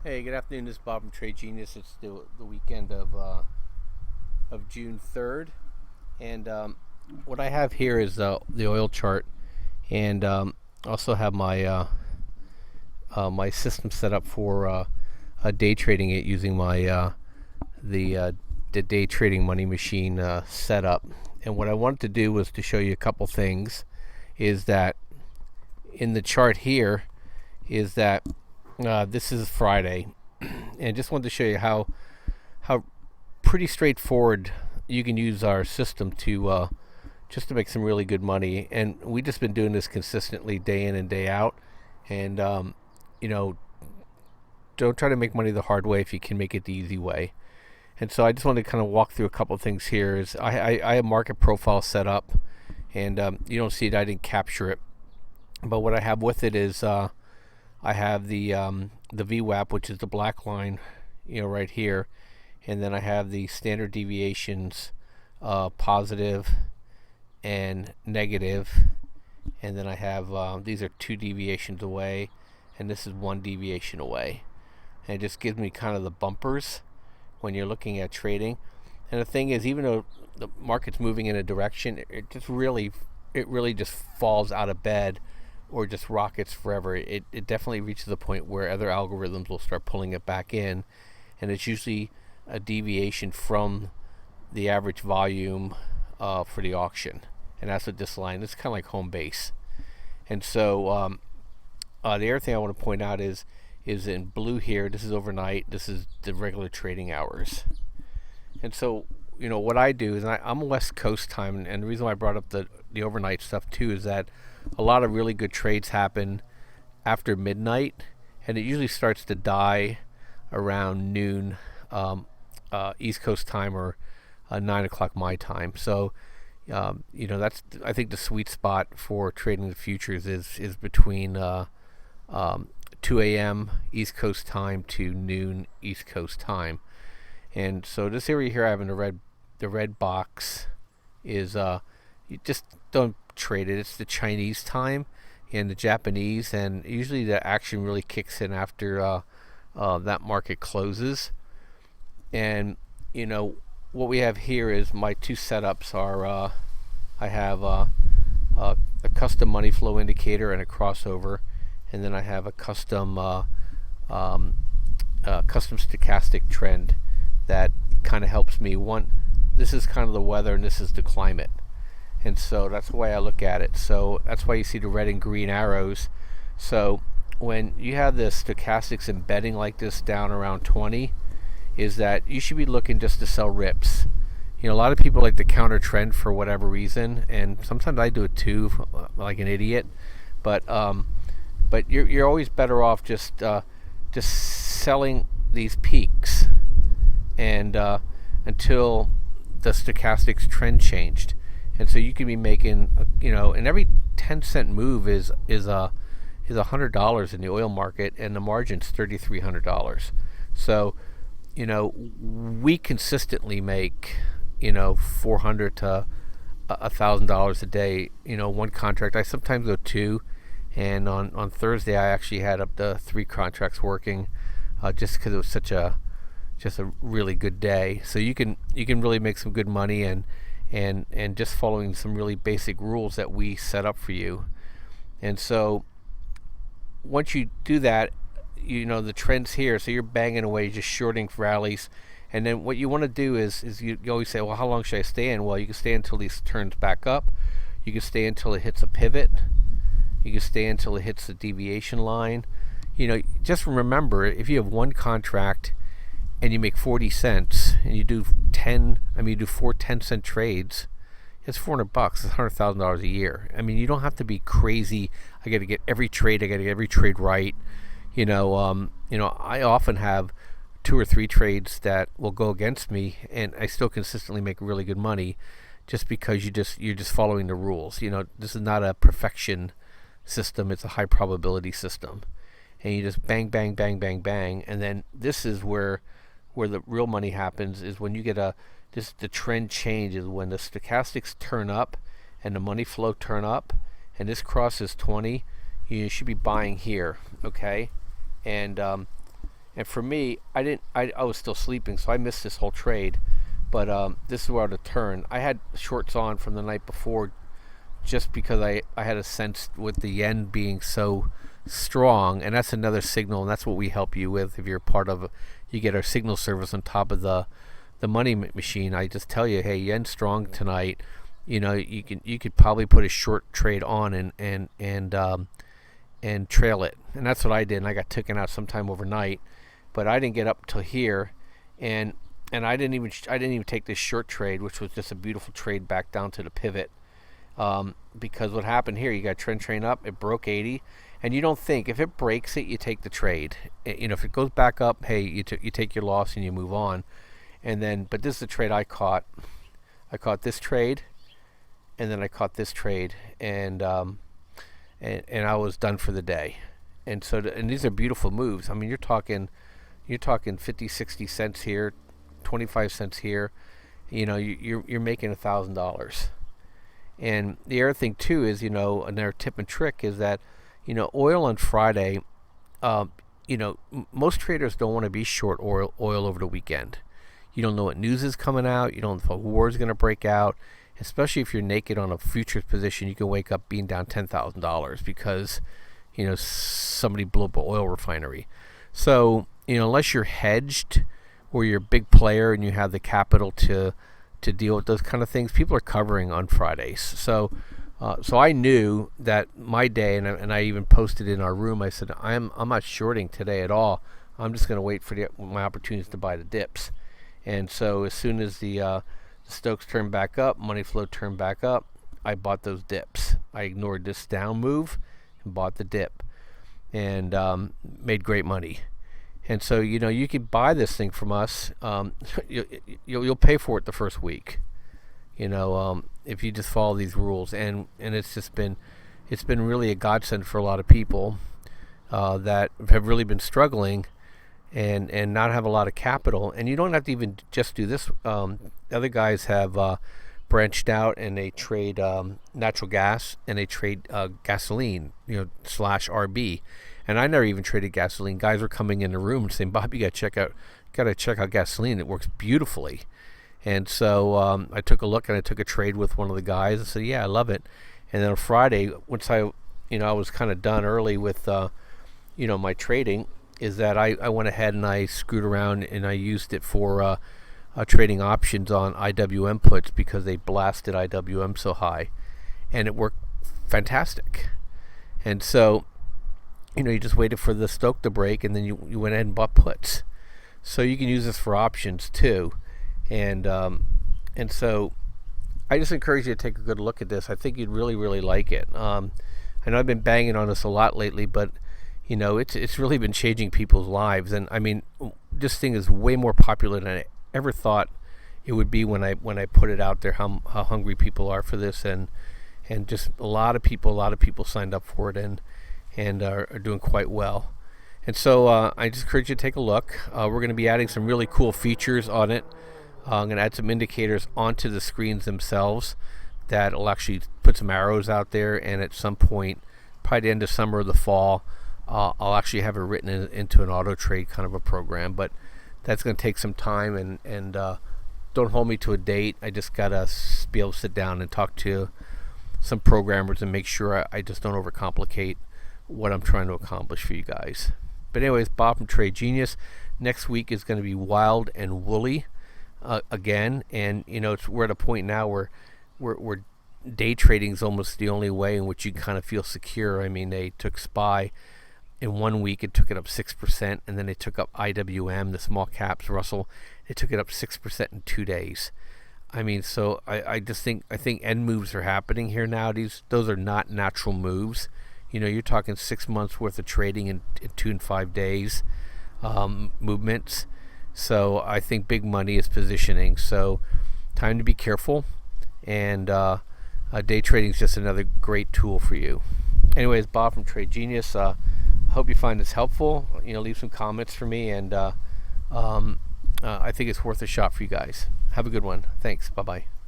Hey, good afternoon. This is Bob from Trade Genius. It's the weekend of June 3rd, and what I have here is the oil chart, and also have my system set up for day trading it using my the uh, the day trading money machine setup. And what I wanted to do was to show you a couple things. Is that in the chart here? Is that this is Friday, and just wanted to show you how pretty straightforward you can use our system to just to make some really good money. And we just been doing this consistently day in and day out. And you know, don't try to make money the hard way if you can make it the easy way. And so I just wanted to kind of walk through a couple of things here. Is I have market profile set up, and you don't see it. I didn't capture it, but what I have with it is I have the VWAP, which is the black line, right here, and then I have the standard deviations, positive and negative, and then I have these are two deviations away, and this is one deviation away, and it just gives me kind of the bumpers when you're looking at trading. And the thing is, even though the market's moving in a direction, it really just falls out of bed or just rockets forever. It definitely reaches the point where other algorithms will start pulling it back in, and it's usually a deviation from the average volume for the auction, and that's what this line is, kind of like home base. And so the other thing I want to point out is in blue here, this is overnight, this is the regular trading hours. And so what I do is I'm West Coast time, and the reason why I brought up the overnight stuff too is that a lot of really good trades happen after midnight, and it usually starts to die around noon East Coast time, or 9 o'clock my time. So that's, I think, the sweet spot for trading the futures is between 2 a.m. East Coast time to noon East Coast time. And so this area here I have in the red box is you just don't trade it. It's the Chinese time and the Japanese, and usually the action really kicks in after that market closes. And what we have here is my two setups are I have a custom money flow indicator and a crossover, and then I have a custom stochastic trend that kind of helps me. This is kind of the weather, and this is the climate. And so that's the way I look at it. So that's why you see the red and green arrows. So when you have the stochastics embedding like this down around 20, is that you should be looking just to sell rips. A lot of people like to counter trend for whatever reason, and sometimes I do it too, like an idiot. But you're always better off just selling these peaks and until the stochastics trend changed. And so you can be making, and every 10-cent move is $100 in the oil market, and the margin's $3,300. So, we consistently make, $400 to $1,000 a day. One contract. I sometimes go two, and on Thursday I actually had up to 3 contracts working, just because it was just a really good day. So you can really make some good money, and just following some really basic rules that we set up for you. And so once you do that, the trend's here, so you're banging away, just shorting rallies. And then what you want to do is you always say, well, how long should I stay in? Well, you can stay until these turns back up. You can stay until it hits a pivot. You can stay until it hits the deviation line. Just remember, if you have one contract and you make 40 cents, and you do 4 10-cent trades, it's $400. It's $100,000 a year. You don't have to be crazy. I got to get every trade. I got to get every trade right. I often have 2 or 3 trades that will go against me, and I still consistently make really good money, just because you're just following the rules. This is not a perfection system. It's a high probability system, and you just bang, bang, bang, bang, bang, and then this is where the real money happens, is when you get the trend changes, when the stochastics turn up and the money flow turn up, and this crosses 20, you should be buying here, okay? And And for me, I was still sleeping, so I missed this whole trade. But this is where I'd have turned. I had shorts on from the night before, just because I had a sense with the yen being so strong, and that's another signal, and that's what we help you with if you're part of. You get our signal service on top of the money machine. I just tell you, hey, yen strong tonight. You could probably put a short trade on and trail it, and that's what I did. And I got taken out sometime overnight, but I didn't get up till here, and I didn't even take this short trade, which was just a beautiful trade back down to the pivot. Because what happened here, you got trend train up, it broke 80, and you don't think, if it breaks it, you take the trade. If it goes back up, hey, you take your loss and you move on. And then, but this is the trade I caught. I caught this trade, and then I caught this trade, and I was done for the day. And so, and these are beautiful moves. I mean, you're talking 50, 60 cents here, 25 cents here. You're making $1,000. And the other thing too is, another tip and trick is that, oil on Friday, most traders don't want to be short oil over the weekend. You don't know what news is coming out. You don't know if a war is going to break out. Especially if you're naked on a futures position, you can wake up being down $10,000 because, somebody blew up an oil refinery. So, unless you're hedged or you're a big player and you have the capital to deal with those kind of things, people are covering on Fridays. So I knew that my day, and I even posted in our room, I said, I'm not shorting today at all. I'm just going to wait for my opportunities to buy the dips. And so as soon as the Stokes turned back up, money flow turned back up, I bought those dips. I ignored this down move and bought the dip, and made great money. And so, you could buy this thing from us. You'll pay for it the first week, if you just follow these rules. And it's been really a godsend for a lot of people that have really been struggling and not have a lot of capital. And you don't have to even just do this. Other guys have branched out, and they trade natural gas, and they trade gasoline, /RB. And I never even traded gasoline. Guys were coming in the room and saying, "Bob, you got to check out gasoline. It works beautifully." And so I took a look, and I took a trade with one of the guys and said, "Yeah, I love it." And then on Friday, once I was kind of done early with my trading, is that I went ahead and I screwed around and I used it for trading options on IWM puts because they blasted IWM so high, and it worked fantastic. And so, you just waited for the Stoke to break, and then you went ahead and bought puts. So you can use this for options too. And so I just encourage you to take a good look at this. I think you'd really, really like it. I know I've been banging on this a lot lately, but it's really been changing people's lives. And I mean, this thing is way more popular than I ever thought it would be when I put it out there. How hungry people are for this, and just a lot of people signed up for it and are doing quite well. And so I just encourage you to take a look. We're going to be adding some really cool features on it. I'm going to add some indicators onto the screens themselves that will actually put some arrows out there, and at some point, probably the end of summer or the fall, I'll actually have it written into an auto trade kind of a program. But that's going to take some time, and don't hold me to a date. I just got to be able to sit down and talk to some programmers and make sure I just don't overcomplicate what I'm trying to accomplish for you guys. But anyways, Bob from Trade Genius. Next week is going to be wild and woolly again, and we're at a point now where day trading is almost the only way in which you kind of feel secure. I mean, they took SPY in 1 week, it took it up 6%, and then they took up IWM, the small caps Russell, it took it up 6% in 2 days. I mean, so I think end moves are happening here now. Those are not natural moves. You're talking 6 months worth of trading in 2 and 5 days movements. So I think big money is positioning. So time to be careful, and day trading is just another great tool for you. Anyways, Bob from Trade Genius. I hope you find this helpful. Leave some comments for me, and I think it's worth a shot for you guys. Have a good one. Thanks. Bye-bye.